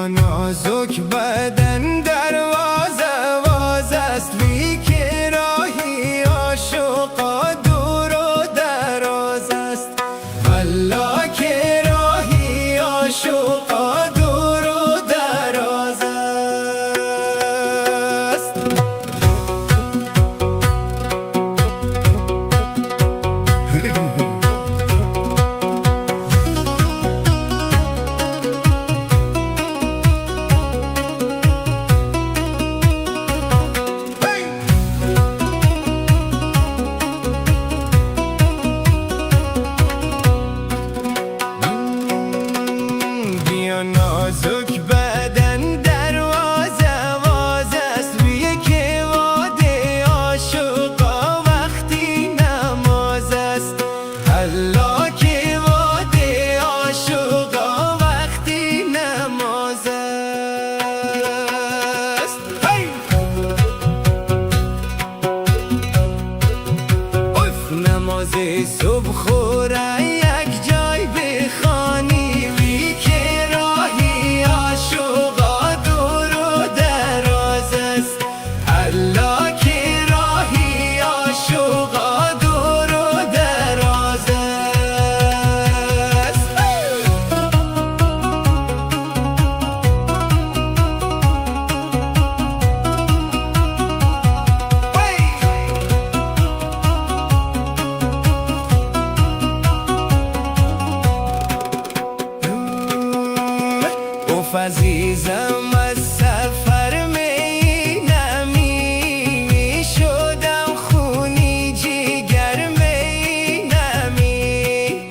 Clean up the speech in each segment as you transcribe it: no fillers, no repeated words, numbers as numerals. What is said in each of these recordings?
نازک بدن دروازه واز است بی که راهی عاشقا دور و دراز است. الله که راهی عاشقا دور و دراز است. نازک بدن دروازه واز است بی که واده عاشقا وقتی نماز است. الله که واده عاشقا وقتی نماز است. اف نماز صبح خوره یک جای بخوانی عزیزم از سفر می نمی شدم خونی جگر می نمی.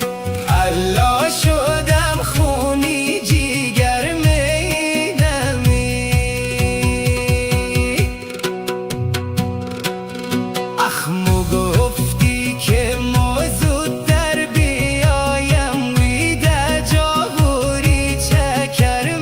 الله شدم خونی جگر می نمی. اخمو گفتی که موضوع در بیایم ویده جاهوری چکر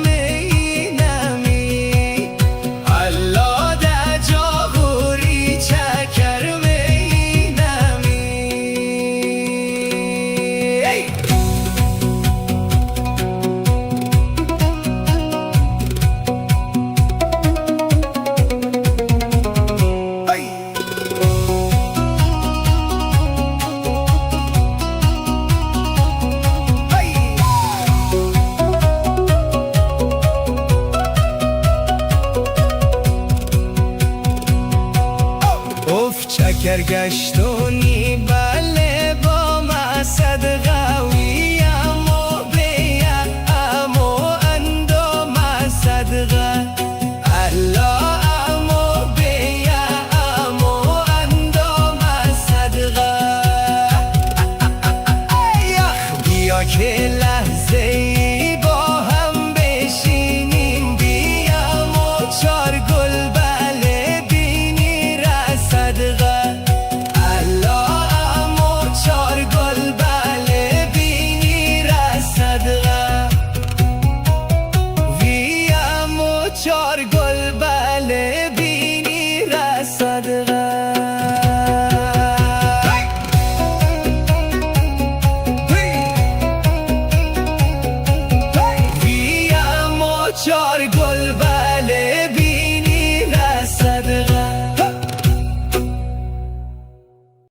چکر گشتونی